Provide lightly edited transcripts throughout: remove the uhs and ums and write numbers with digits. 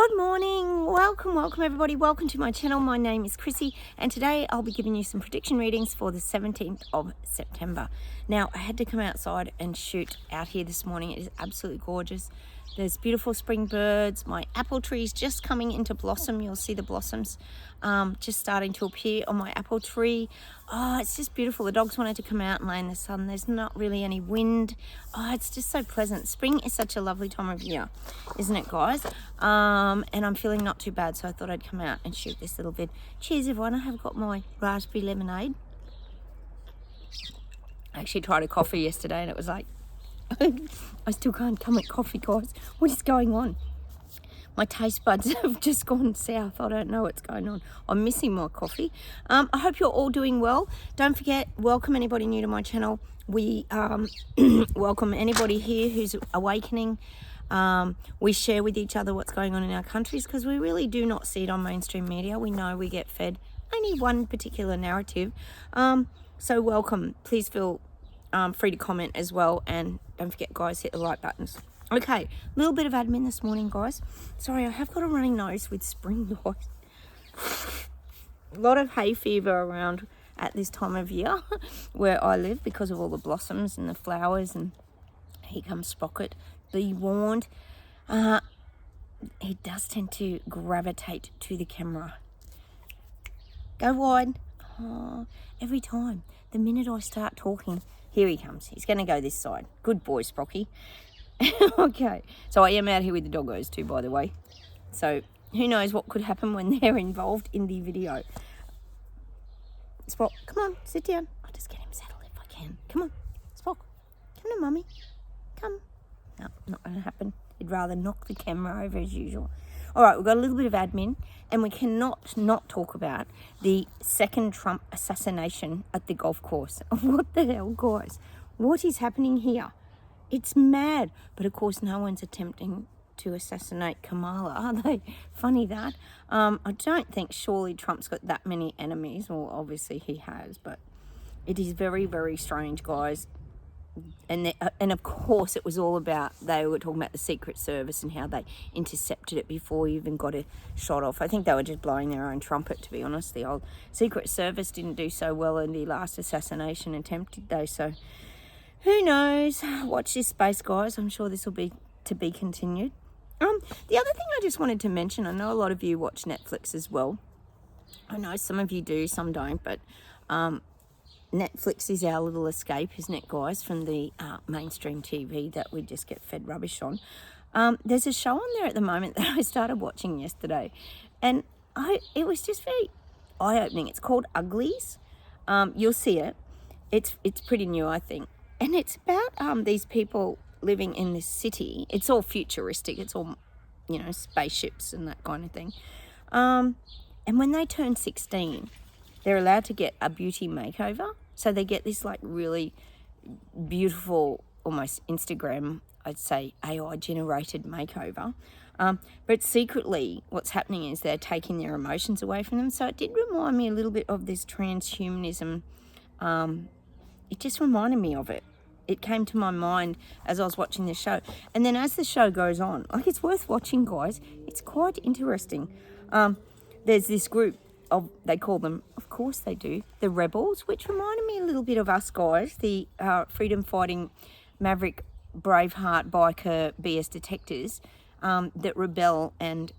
Good morning, welcome everybody, welcome to my channel. My name is Chrissy and today I'll be giving you some prediction readings for the 17th of September. Now I had to come outside and shoot out here this morning. It is absolutely gorgeous. There's beautiful spring birds. My apple tree is just coming into blossom. You'll see the blossoms just starting to appear on my apple tree. Oh, it's just beautiful. The dogs wanted to come out and lay in the sun. There's not really any wind. Oh, it's just so pleasant. Spring is such a lovely time of year, isn't it, guys? And I'm feeling not too bad, so I thought I'd come out and shoot this little vid. Cheers, everyone. I have got my raspberry lemonade. I actually tried a coffee yesterday and it was like, I still can't come at coffee, guys. What is going on? My taste buds have just gone south. I don't know what's going on. I'm missing my coffee. I hope you're all doing well. Don't forget, welcome anybody new to my channel. We welcome anybody here who's awakening. We share with each other what's going on in our countries because we really do not see it on mainstream media. We know we get fed only one particular narrative. So welcome. Please feel free to comment as well, and don't forget, guys, hit the like buttons. Okay, a little bit of admin this morning, guys. Sorry, I have got a running nose with spring, guys. A lot of hay fever around at this time of year where I live because of all the blossoms and the flowers. And here comes Sprocket. Be warned, he does tend to gravitate to the camera. Go wide. Oh, every time, the minute I start talking, here he comes. He's going to go this side. Good boy, Sprocky. Okay, so I am out here with the doggos too, by the way. So who knows what could happen when they're involved in the video. Spock, come on, sit down. I'll just get him settled if I can. Come on, Spock. Come on, Mummy. Come. No, not going to happen. He'd rather knock the camera over as usual. All right, we've got a little bit of admin, and we cannot not talk about the second Trump assassination at the golf course. What the hell, guys? What is happening here? It's mad. But of course, no one's attempting to assassinate Kamala, are they? Funny that. I don't think surely Trump's got that many enemies. Well, obviously he has, but it is very, very strange, guys. And of course it was all about, they were talking about the Secret Service and how they intercepted it before you even got a shot off. I think they were just blowing their own trumpet, to be honest. The old Secret Service didn't do so well in the last assassination attempt, did they? So who knows? Watch this space, guys. I'm sure this will be to be continued. The other thing I just wanted to mention, I know a lot of you watch Netflix as well. I know some of you do, some don't, but Netflix is our little escape, isn't it, guys, from the mainstream TV that we just get fed rubbish on. There's a show on there at the moment that I started watching yesterday, and it was just very eye-opening. It's called Uglies. You'll see it. It's pretty new, I think, and it's about these people living in this city. It's all futuristic. It's all, you know, spaceships and that kind of thing. And when they turn 16, they're allowed to get a beauty makeover. So they get this like really beautiful, almost Instagram, I'd say, AI generated makeover. But secretly what's happening is they're taking their emotions away from them. So it did remind me a little bit of this transhumanism. It just reminded me of it. It came to my mind as I was watching the show. And then as the show goes on, like, it's worth watching, guys. It's quite interesting. There's this group of, they call them, of course they do, the Rebels, which reminded me a little bit of us, guys, the freedom-fighting maverick, braveheart, biker, BS detectors that rebel and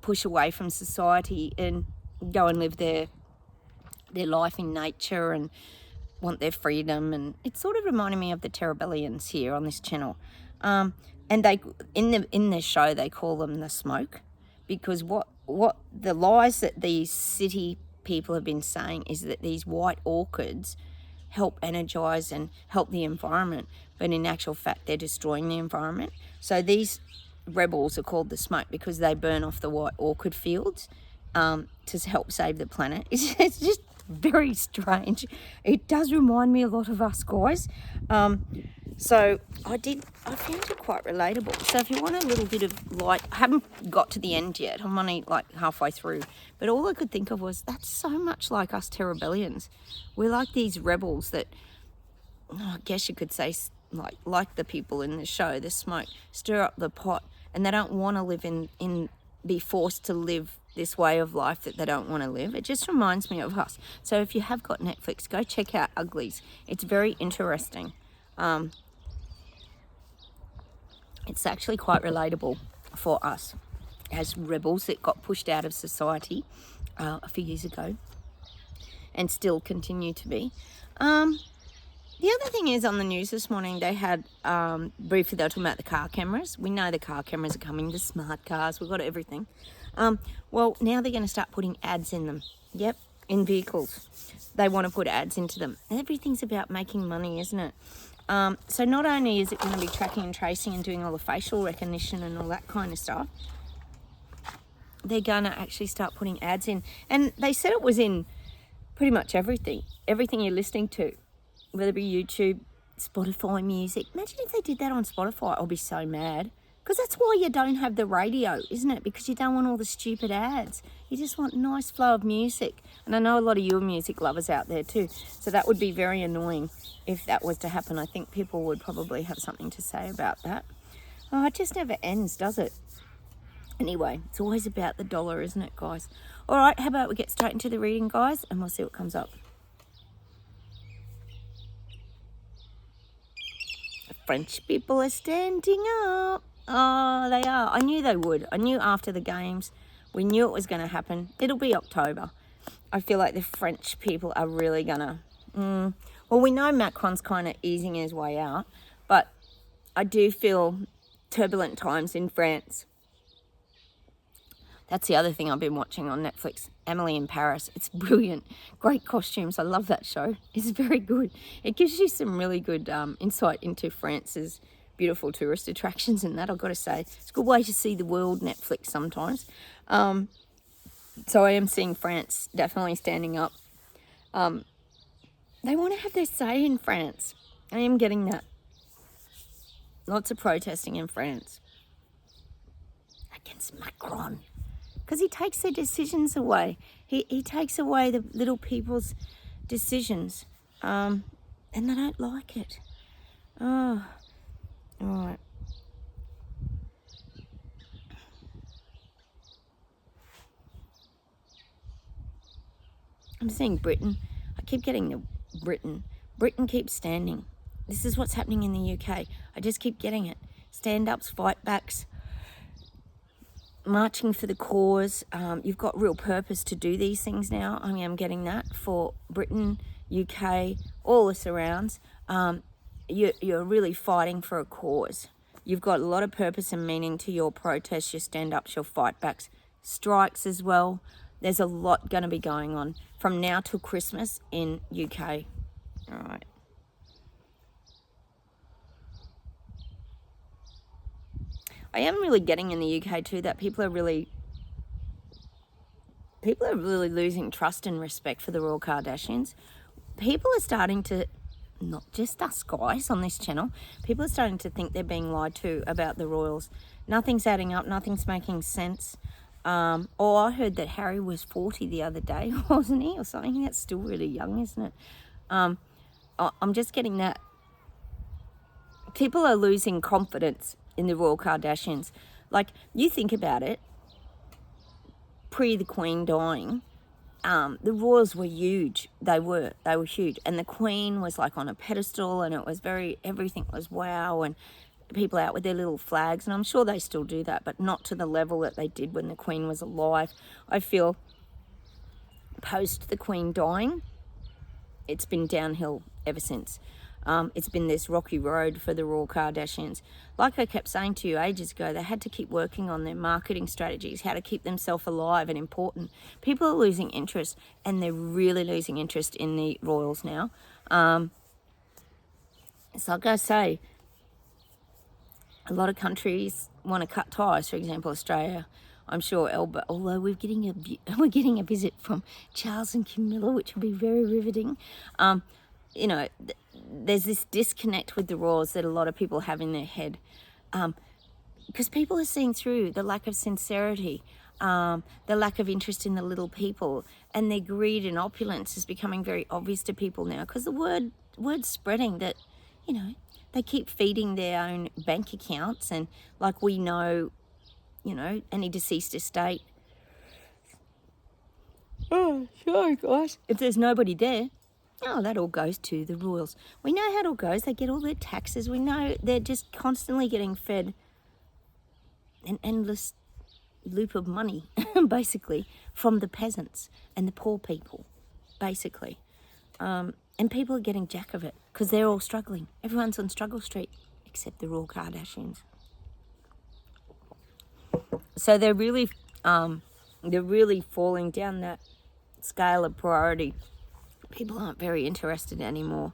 push away from society and go and live their life in nature and want their freedom. And it sort of reminded me of the Terrabellians here on this channel. And they, in the show, they call them the Smoke, because what the lies that these city people have been saying is that these white orchids help energize and help the environment, but in actual fact they're destroying the environment. So these rebels are called the Smoke because they burn off the white orchid fields to help save the planet. It's just very strange. It does remind me a lot of us, guys. So I found it quite relatable. So if you want a little bit of light, I haven't got to the end yet. I'm only like halfway through. But all I could think of was, that's so much like us Terrabellians. We're like these rebels that, I guess you could say, like the people in the show, the Smoke, stir up the pot, and they don't want to live in be forced to live this way of life that they don't want to live. It just reminds me of us. So if you have got Netflix, go check out Uglies. It's very interesting. It's actually quite relatable for us as rebels that got pushed out of society a few years ago and still continue to be. The other thing is, on the news this morning, they had, briefly they were talking about the car cameras. We know the car cameras are coming, the smart cars, we've got everything. Well, now they're going to start putting ads in them. Yep, in vehicles. They want to put ads into them. Everything's about making money, isn't it? So not only is it going to be tracking and tracing and doing all the facial recognition and all that kind of stuff, they're going to actually start putting ads in. And they said it was in pretty much everything you're listening to. Whether it be YouTube, Spotify music. Imagine if they did that on Spotify. I'll be so mad. Because that's why you don't have the radio, isn't it? Because you don't want all the stupid ads. You just want a nice flow of music. And I know a lot of you are music lovers out there too. So that would be very annoying if that was to happen. I think people would probably have something to say about that. Oh, it just never ends, does it? Anyway, it's always about the dollar, isn't it, guys? All right, how about we get straight into the reading, guys, and we'll see what comes up. French people are standing up. Oh, they are. I knew they would. I knew after the games. We knew it was going to happen. It'll be October. I feel like the French people are really going to... Well, we know Macron's kind of easing his way out, but I do feel turbulent times in France. That's the other thing I've been watching on Netflix, Emily in Paris. It's brilliant. Great costumes. I love that show. It's very good. It gives you some really good insight into France's beautiful tourist attractions and that, I've got to say. It's a good way to see the world, Netflix, sometimes. So I am seeing France definitely standing up. They want to have their say in France. I am getting that. Lots of protesting in France against Macron. Because he takes their decisions away. He takes away the little people's decisions. And they don't like it. Oh, all right. I'm seeing Britain. I keep getting the Britain. Britain keeps standing. This is what's happening in the UK. I just keep getting it. Stand-ups, fight-backs, marching for the cause. You've got real purpose to do these things now. I mean, I'm getting that for Britain, UK, all the surrounds. You're really fighting for a cause. You've got a lot of purpose and meaning to your protests, your stand-ups, your fight-backs, strikes as well. There's a lot going to be going on from now till Christmas in UK. All right. I am really getting in the UK too that people are really losing trust and respect for the Royal Kardashians. People are starting to, not just us guys on this channel, people are starting to think they're being lied to about the royals. Nothing's adding up, nothing's making sense. I heard that Harry was 40 the other day, wasn't he, or something? That's still really young, isn't it? I'm just getting that. People are losing confidence in the Royal Kardashians. Like, you think about it, pre the Queen dying, the royals were huge. They were huge. And the Queen was like on a pedestal, and it was everything was wow, and people out with their little flags, and I'm sure they still do that, but not to the level that they did when the Queen was alive. I feel post the Queen dying, it's been downhill ever since. It's been this rocky road for the Royal Kardashians. Like I kept saying to you ages ago, they had to keep working on their marketing strategies, how to keep themselves alive and important. People are losing interest, and they're really losing interest in the royals now. So like I say, a lot of countries want to cut ties. For example, Australia, I'm sure, although we're getting a visit from Charles and Camilla, which will be very riveting. There's this disconnect with the royals that a lot of people have in their head, because people are seeing through the lack of sincerity, the lack of interest in the little people, and their greed and opulence is becoming very obvious to people now, because the word's spreading that, they keep feeding their own bank accounts, and like we know, you know, any deceased estate. Oh, sorry, guys. If there's nobody there, oh, that all goes to the royals. We know how it all goes. They get all their taxes. We know they're just constantly getting fed an endless loop of money, basically, from the peasants and the poor people, basically. And people are getting jack of it because they're all struggling. Everyone's on struggle street except the royal Kardashians. So they're really falling down that scale of priority. People aren't very interested anymore.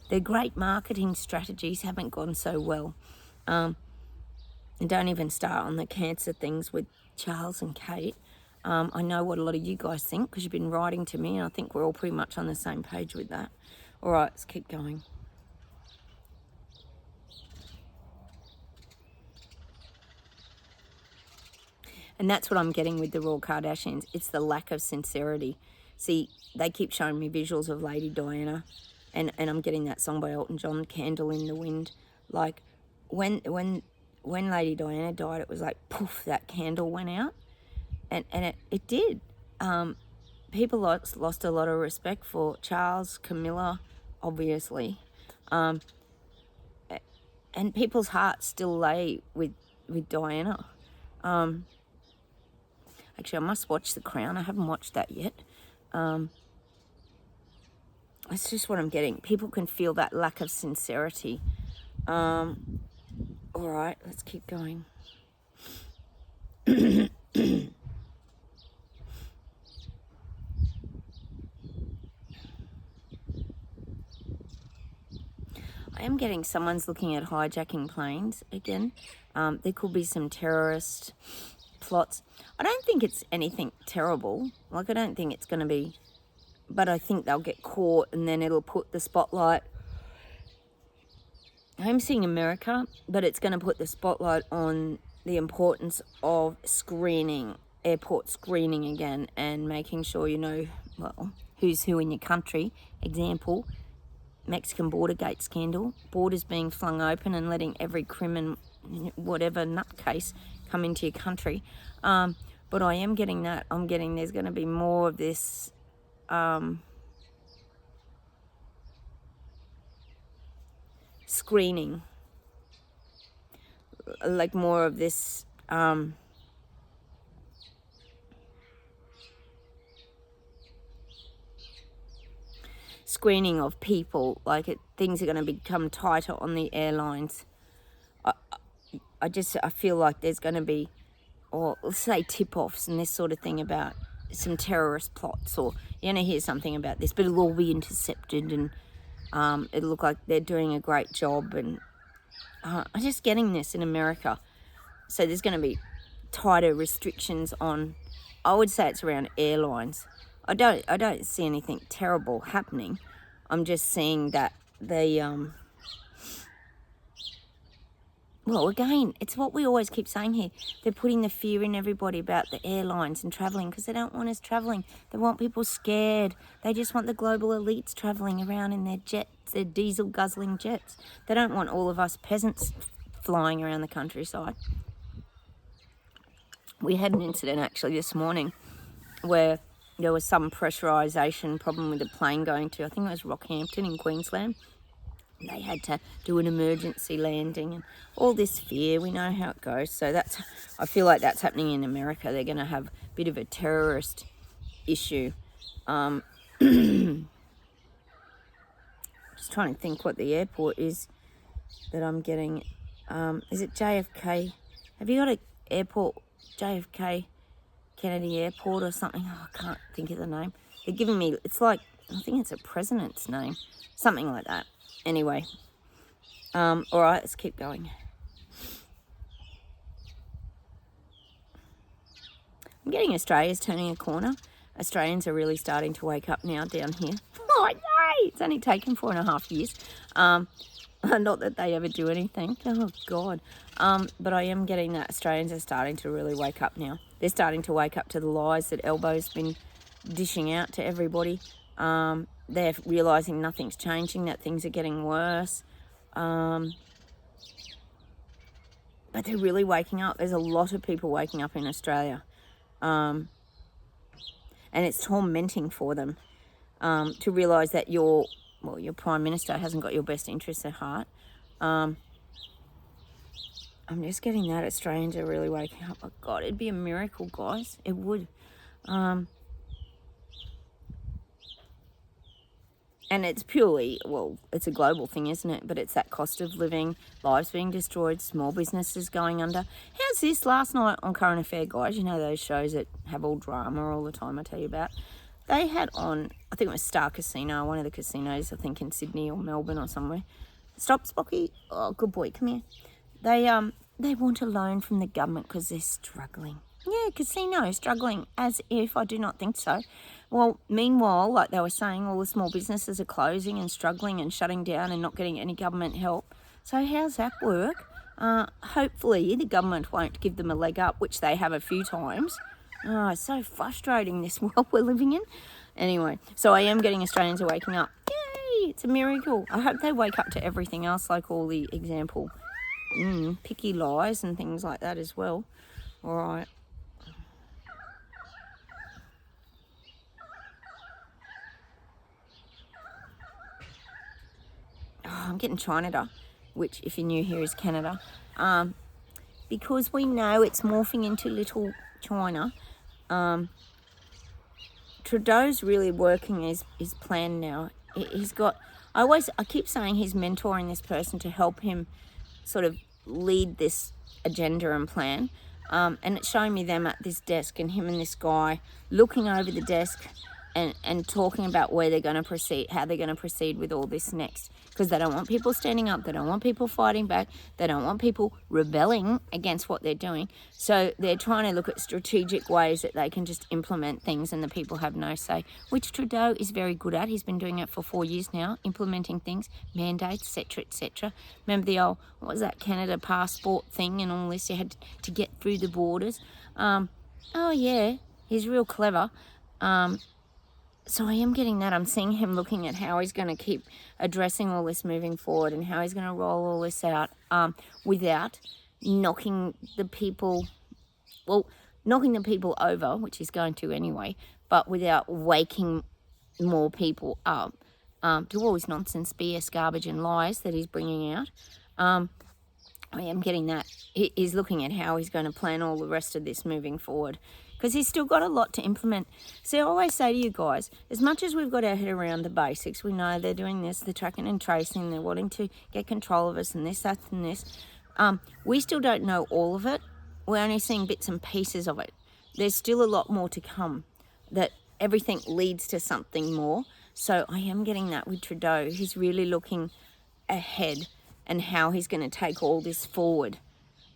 Their great marketing strategies haven't gone so well. And don't even start on the cancer things with Charles and Kate. I know what a lot of you guys think because you've been writing to me, and I think we're all pretty much on the same page with that. All right, let's keep going. And that's what I'm getting with the Royal Kardashians. It's the lack of sincerity. See, they keep showing me visuals of Lady Diana, and I'm getting that song by Elton John, Candle in the Wind. Like, when Lady Diana died, it was like, poof, that candle went out. And it did. People lost a lot of respect for Charles, Camilla, obviously. And people's hearts still lay with Diana. Actually, I must watch The Crown. I haven't watched that yet. That's just what I'm getting. People can feel that lack of sincerity. All right, let's keep going. I am getting someone's looking at hijacking planes again. There could be some terrorist plots. I don't think it's anything terrible. Like, I don't think it's going to be, but I think they'll get caught and then it'll put the spotlight. I'm seeing America, but it's going to put the spotlight on the importance of screening, airport screening again, and making sure you know, well, who's who in your country. Example, Mexican border gate scandal, borders being flung open and letting every criminal, whatever nutcase come into your country. But I am getting that. I'm getting there's going to be more of this screening, like more of this screening of people. Like things are going to become tighter on the airlines. I feel like there's going to be, or let's say tip-offs and this sort of thing about some terrorist plots, or you're going to hear something about this, but it'll all be intercepted, and it'll look like they're doing a great job. And I'm just getting this in America. So there's going to be tighter restrictions on, I would say it's around airlines. I don't see anything terrible happening. I'm just seeing that they well, again, it's what we always keep saying here. They're putting the fear in everybody about the airlines and travelling because they don't want us travelling. They want people scared. They just want the global elites travelling around in their jets, their diesel-guzzling jets. They don't want all of us peasants flying around the countryside. We had an incident actually this morning where there was some pressurisation problem with a plane going to, I think it was Rockhampton in Queensland. They had to do an emergency landing and all this fear. We know how it goes. So I feel like that's happening in America. They're going to have a bit of a terrorist issue. Just trying to think what the airport is that I'm getting. Is it JFK? Have you got an airport, JFK Kennedy Airport or something? Oh, I can't think of the name. They're giving me, it's like, I think it's a president's name, something like that. Anyway, all right, let's keep going. I'm getting Australia's turning a corner. Australians are really starting to wake up now down here. Oh, yay! It's only taken 4.5 years. Not that they ever do anything. Oh, God. But I am getting that Australians are starting to really wake up now. They're starting to wake up to the lies that Elbo's been dishing out to everybody. They're realising nothing's changing, that things are getting worse. but they're really waking up. There's a lot of people waking up in Australia. And it's tormenting for them to realise that your Prime Minister hasn't got your best interests at heart. I'm just getting that Australians are really waking up. Oh, God, it'd be a miracle, guys. It would. And it's purely, it's a global thing, isn't it? But it's that cost of living, lives being destroyed, small businesses going under. How's this last night on Current Affair, guys? You know those shows that have all drama all the time I tell you about? They had on, I think it was Star Casino, one of the casinos, I think in Sydney or Melbourne or somewhere. Stop, Spocky. Oh, good boy, come here. They want a loan from the government because they're struggling. Yeah, casino, struggling, as if. I do not think so. Well, meanwhile, like they were saying, all the small businesses are closing and struggling and shutting down and not getting any government help. So how's that work? Hopefully the government won't give them a leg up, which they have a few times. Oh, it's so frustrating, this world we're living in. Anyway, so I am getting Australians are waking up. Yay, it's a miracle. I hope they wake up to everything else, like all the example picky lies and things like that as well. All right. Oh, I'm getting China, which, if you're new here, is Canada. Because we know it's morphing into little China. Trudeau's really working his plan now. He's got, I keep saying he's mentoring this person to help him sort of lead this agenda and plan. And it's showing me them at this desk and him and this guy looking over the desk and talking about where they're going to proceed, how they're going to proceed with all this next. Because they don't want people standing up, they don't want people fighting back, they don't want people rebelling against what they're doing. So they're trying to look at strategic ways that they can just implement things and the people have no say, which Trudeau is very good at. He's been doing it for 4 years now, implementing things, mandates, etc., etc. Remember the old, what was that, Canada passport thing and all this? You had to get through the borders. Oh yeah, he's real clever. So I am getting that. I'm seeing him looking at how he's going to keep addressing all this moving forward and how he's going to roll all this out without knocking the people over, which he's going to anyway, but without waking more people up to all this nonsense, BS, garbage and lies that he's bringing out. I am getting that. He's looking at how he's going to plan all the rest of this moving forward, because he's still got a lot to implement. So I always say to you guys, as much as we've got our head around the basics, we know they're doing this, they're tracking and tracing, they're wanting to get control of us and this, that and this. We still don't know all of it. We're only seeing bits and pieces of it. There's still a lot more to come, that everything leads to something more. So I am getting that with Trudeau. He's really looking ahead and how he's going to take all this forward.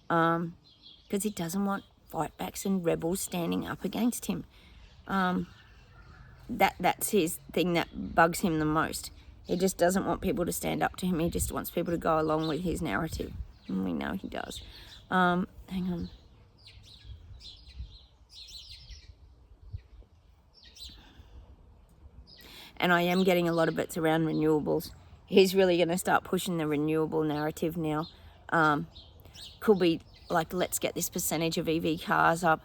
Because he doesn't want fightbacks and rebels standing up against him. That's his thing that bugs him the most. He just doesn't want people to stand up to him. He just wants people to go along with his narrative. And we know he does. Hang on. And I am getting a lot of bits around renewables. He's really going to start pushing the renewable narrative now. Could be like, let's get this percentage of EV cars up.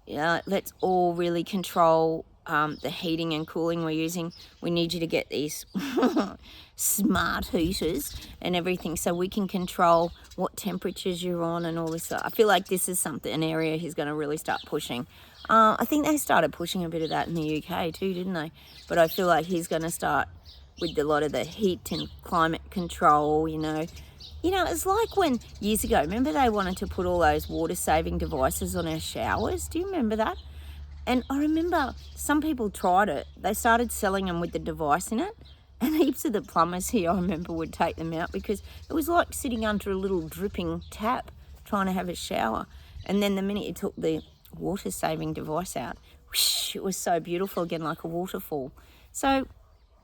Let's all really control the heating and cooling we're using. We need you to get these smart heaters and everything so we can control what temperatures you're on and all this stuff. I feel like this is an area he's going to really start pushing. I think they started pushing a bit of that in the UK too, didn't they? But I feel like he's going to start with a lot of the heat and climate control, it's like when years ago, remember they wanted to put all those water-saving devices on our showers? Do you remember that? And I remember some people tried it. They started selling them with the device in it. And heaps of the plumbers here, I remember, would take them out because it was like sitting under a little dripping tap trying to have a shower. And then the minute you took the water-saving device out, whoosh, it was so beautiful again, like a waterfall. So,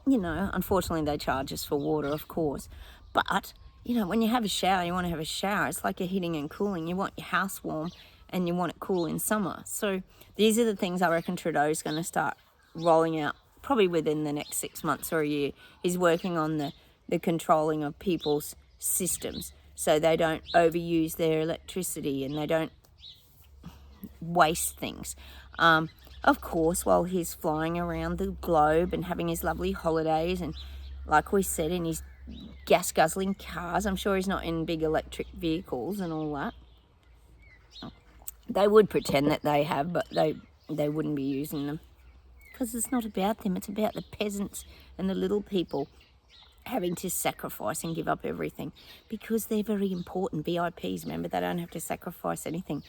unfortunately they charge us for water, of course. But when you have a shower, you want to have a shower. It's like a heating and cooling. You want your house warm and you want it cool in summer. So these are the things I reckon Trudeau's going to start rolling out probably within the next 6 months or a year. He's working on the controlling of people's systems. so they don't overuse their electricity and they don't waste things. Of course, while he's flying around the globe and having his lovely holidays, and like we said, in his gas guzzling cars, I'm sure he's not in big electric vehicles and all that. They would pretend that they have, but they wouldn't be using them, because it's not about them. It's about the peasants and the little people having to sacrifice and give up everything, because they're very important VIPs. Remember, they don't have to sacrifice anything.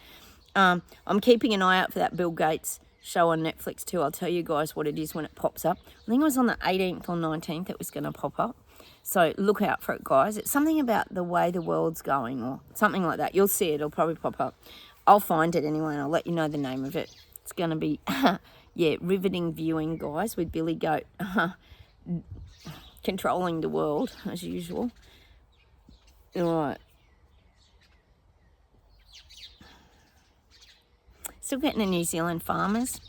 I'm keeping an eye out for that Bill Gates show on Netflix too. I'll tell you guys what it is when it pops up. I think it was on the 18th or 19th it was going to pop up. So look out for it, guys. It's something about the way the world's going or something like that. You'll see it. It'll probably pop up. I'll find it anyway and I'll let you know the name of it. It's going to be, yeah, riveting viewing, guys, with Billy Goat controlling the world as usual. All right. Still getting the New Zealand farmers.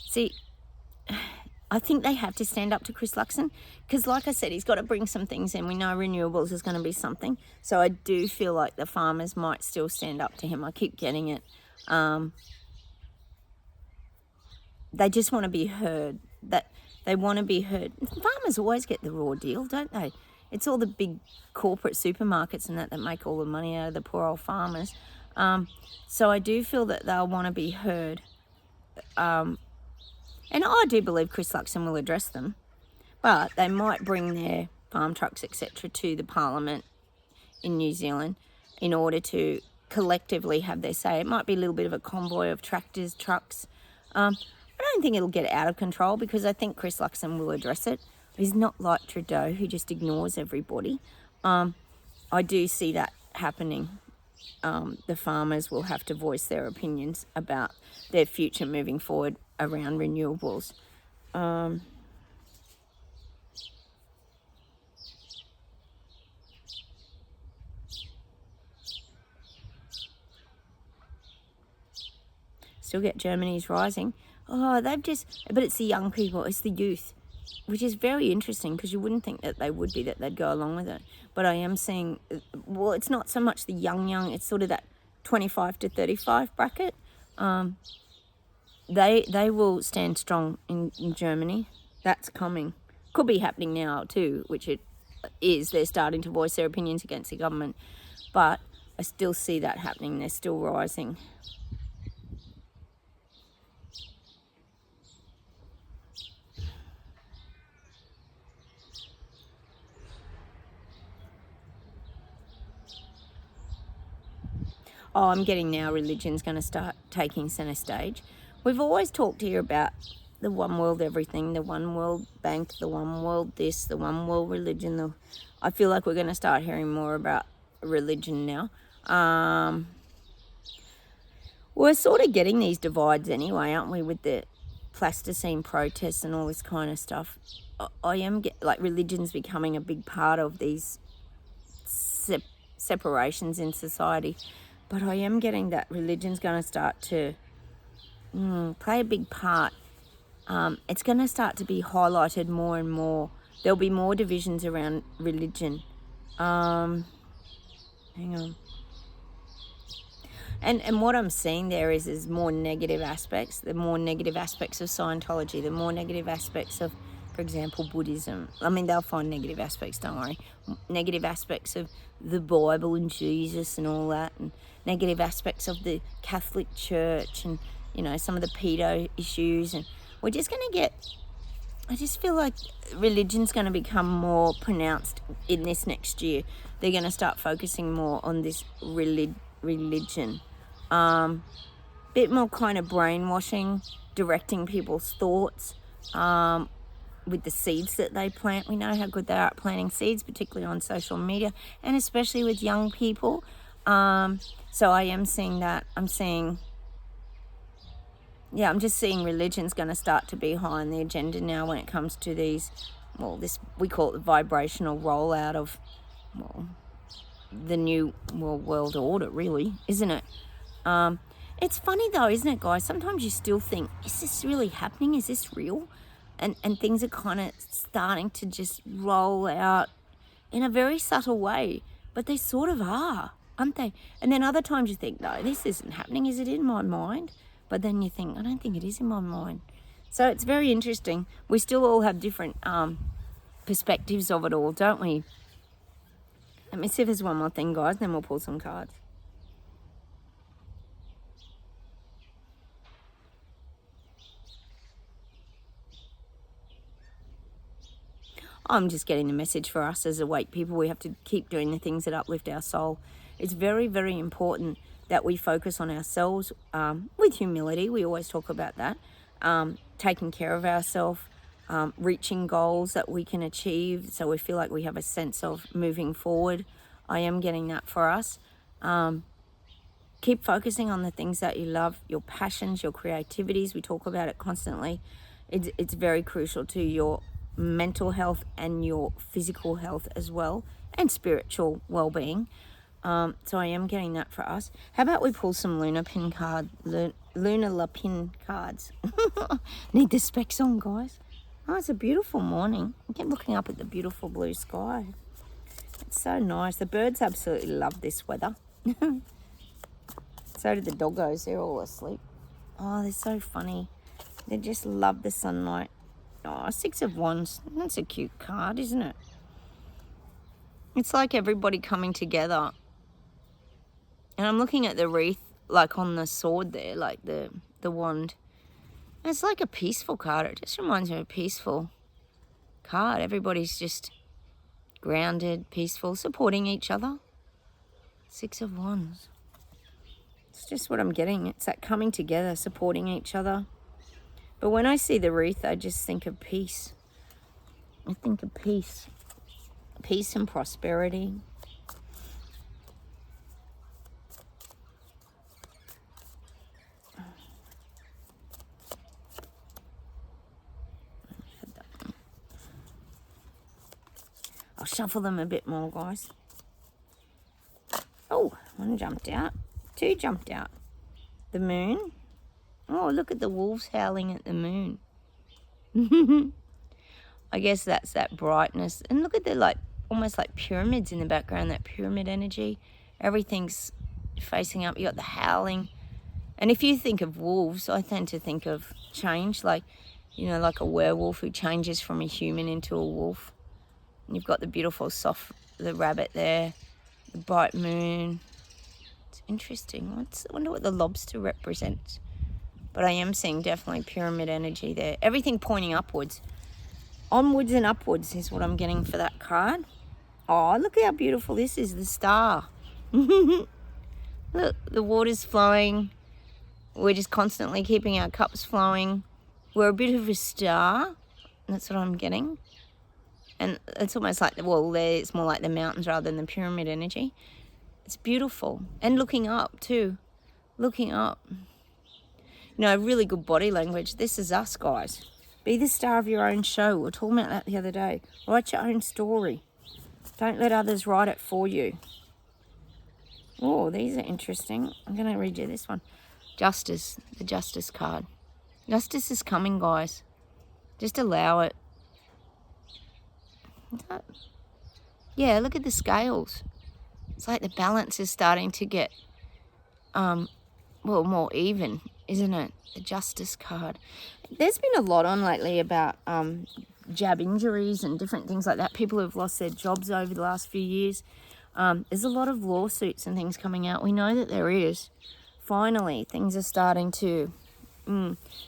See, I think they have to stand up to Chris Luxon, because like I said, he's got to bring some things in. We know renewables is going to be something. So I do feel like the farmers might still stand up to him. I keep getting it. They just want to be heard. That they want to be heard. Farmers always get the raw deal, don't they? It's all the big corporate supermarkets and that make all the money out of the poor old farmers. So I do feel that they'll want to be heard. And I do believe Chris Luxon will address them. But they might bring their farm trucks, etc., to the parliament in New Zealand in order to collectively have their say. It might be a little bit of a convoy of tractors, trucks. I don't think it'll get out of control, because I think Chris Luxon will address it. He's not like Trudeau, who just ignores everybody. I do see that happening. The farmers will have to voice their opinions about their future moving forward around renewables. Still get Germany's rising. Oh, but it's the young people, it's the youth, which is very interesting, because you wouldn't think that they would be, that they'd go along with it. But I am seeing, well, it's not so much the young, it's sort of that 25 to 35 bracket. They will stand strong in Germany. That's coming. Could be happening now too, which it is. They're starting to voice their opinions against the government. But I still see that happening. They're still rising. Oh, I'm getting now religion's going to start taking centre stage. We've always talked here about the one world everything, the one world bank, the one world this, the one world religion. I feel like we're going to start hearing more about religion now. We're sort of getting these divides anyway, aren't we, with the plasticine protests and all this kind of stuff. I am like religion's becoming a big part of these separations in society. But I am getting that religion's going to start to play a big part. It's going to start to be highlighted more and more. There'll be more divisions around religion. Hang on. And what I'm seeing there is more negative aspects. The more negative aspects of Scientology, the more negative aspects of, for example, Buddhism. I mean, they'll find negative aspects, don't worry. Negative aspects of the Bible and Jesus and all that, and negative aspects of the Catholic Church and, you know, some of the pedo issues. And we're just going to get, I just feel like religion's going to become more pronounced in this next year. They're going to start focusing more on this religion. Bit more kind of brainwashing, directing people's thoughts with the seeds that they plant. We know how good they are at planting seeds, particularly on social media, and especially with young people. So I am seeing that. I'm just seeing religion's going to start to be high on the agenda now when it comes to these, we call it the vibrational rollout of, the new world order, really, isn't it? It's funny though, isn't it, guys? Sometimes you still think, is this really happening? Is this real? And things are kind of starting to just roll out in a very subtle way. But they sort of are, aren't they? And then other times you think, no, this isn't happening. Is it in my mind? But then you think, I don't think it is in my mind. So it's very interesting. We still all have different perspectives of it all, don't we? Let me see if there's one more thing, guys, then we'll pull some cards. I'm just getting the message for us as awake people. We have to keep doing the things that uplift our soul. It's very, very important that we focus on ourselves with humility. We always talk about that. Taking care of ourselves, reaching goals that we can achieve so we feel like we have a sense of moving forward. I am getting that for us. Keep focusing on the things that you love, your passions, your creativities. We talk about it constantly. It's very crucial to your mental health and your physical health as well, and spiritual well-being. So I am getting that for us. How about we pull some lunar lapin cards? Need the specs on, guys. Oh, it's a beautiful morning. I keep looking up at the beautiful blue sky. It's so nice. The birds absolutely love this weather. So do the doggos. They're all asleep. Oh, they're so funny. They just love the sunlight. Oh, 6 of Wands. That's a cute card, isn't it? It's like everybody coming together. And I'm looking at the wreath, like on the sword there, like the wand. And it's like a peaceful card. It just reminds me of a peaceful card. Everybody's just grounded, peaceful, supporting each other. 6 of Wands. It's just what I'm getting. It's that coming together, supporting each other. But when I see the wreath, I just think of peace. I think of peace. Peace and prosperity. I'll shuffle them a bit more, guys. Oh, one jumped out. 2 jumped out. The moon. Oh, look at the wolves howling at the moon. I guess that's that brightness. And look at the almost like pyramids in the background, that pyramid energy. Everything's facing up. You got the howling. And if you think of wolves, I tend to think of change, like a werewolf who changes from a human into a wolf. And you've got the beautiful the rabbit there, the bright moon. It's interesting. I wonder what the lobster represents. But I am seeing definitely pyramid energy there. Everything pointing upwards. Onwards and upwards is what I'm getting for that card. Oh, look how beautiful this is, the star. Look, the water's flowing. We're just constantly keeping our cups flowing. We're a bit of a star. That's what I'm getting. And it's almost like, it's more like the mountains rather than the pyramid energy. It's beautiful. And looking up too. Looking up. Really good body language. This is us, guys. Be the star of your own show. We were talking about that the other day. Write your own story. Don't let others write it for you. Oh, these are interesting. I'm going to read you this one. Justice, the Justice card. Justice is coming, guys. Just allow it. Yeah, look at the scales. It's like the balance is starting to get, more even, isn't it? The Justice card. There's been a lot on lately about jab injuries and different things like that. People who've lost their jobs over the last few years. There's a lot of lawsuits and things coming out. We know that there is. Finally, things are starting to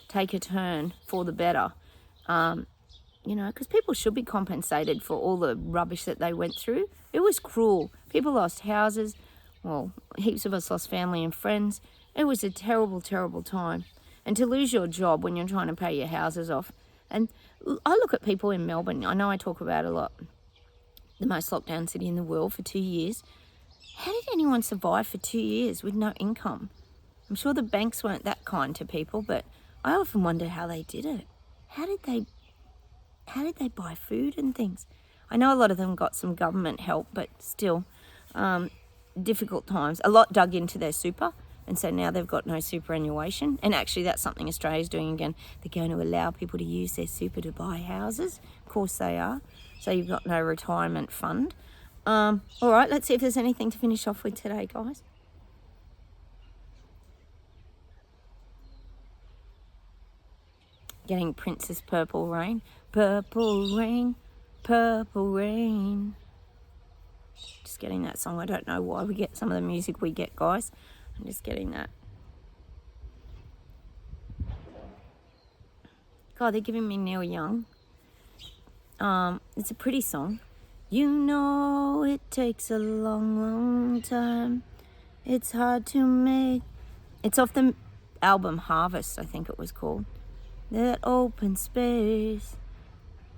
take a turn for the better. Because people should be compensated for all the rubbish that they went through. It was cruel. People lost houses. Well, heaps of us lost family and friends. It was a terrible, terrible time. And to lose your job when you're trying to pay your houses off. And I look at people in Melbourne. I know I talk about it a lot. The most locked down city in the world for 2 years. How did anyone survive for 2 years with no income? I'm sure the banks weren't that kind to people, but I often wonder how they did it. How did they buy food and things? I know a lot of them got some government help, but still, difficult times. A lot dug into their super, and so now they've got no superannuation. And actually, that's something Australia's doing again. They're going to allow people to use their super to buy houses. Of course they are. So you've got no retirement fund. All right, let's see if there's anything to finish off with today, guys. Getting Princess Purple Rain. Purple rain, purple rain. Just getting that song. I don't know why we get some of the music we get, guys. I'm just getting that. God, they're giving me Neil Young. It's a pretty song. You know it takes a long, long time. It's hard to make. It's off the album Harvest, I think it was called. That open space.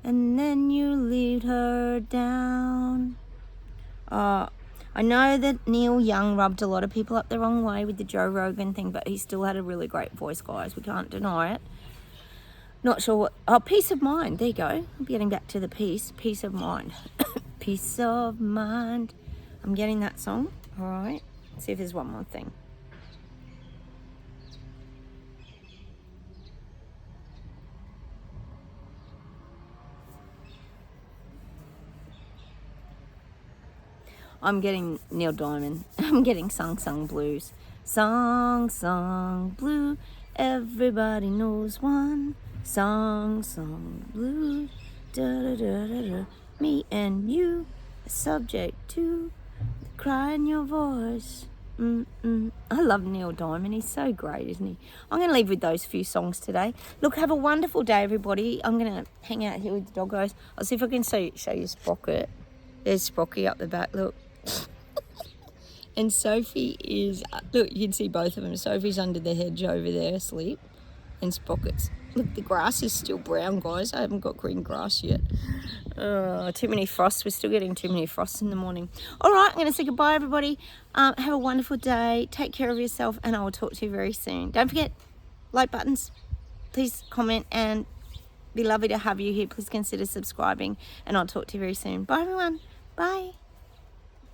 And then you lead her down. I know that Neil Young rubbed a lot of people up the wrong way with the Joe Rogan thing, but he still had a really great voice, guys. We can't deny it. Not sure what... Oh, Peace of Mind. There you go. I'm getting back to the peace. Peace of Mind. Peace of Mind. I'm getting that song. All right. Let's see if there's one more thing. I'm getting Neil Diamond. I'm getting Sung Sung Blues. Sung Sung Blue. Everybody knows one. Song, song, blues, da da da da da. Me and you, subject to the cry in your voice. I love Neil Diamond. He's so great, isn't he? I'm going to leave with those few songs today. Look, have a wonderful day, everybody. I'm going to hang out here with the doggos. I'll see if I can show you Sprocket. There's Sprocky up the back. Look. And Sophie is... Look, you can see both of them. Sophie's under the hedge over there asleep. And Sprocket's... Look, the grass is still brown, guys. I haven't got green grass yet. Too many frosts. We're still getting too many frosts in the morning. All right, I'm going to say goodbye, everybody. Have a wonderful day. Take care of yourself, and I will talk to you very soon. Don't forget, like buttons. Please comment, and be lovely to have you here. Please consider subscribing, and I'll talk to you very soon. Bye, everyone. Bye.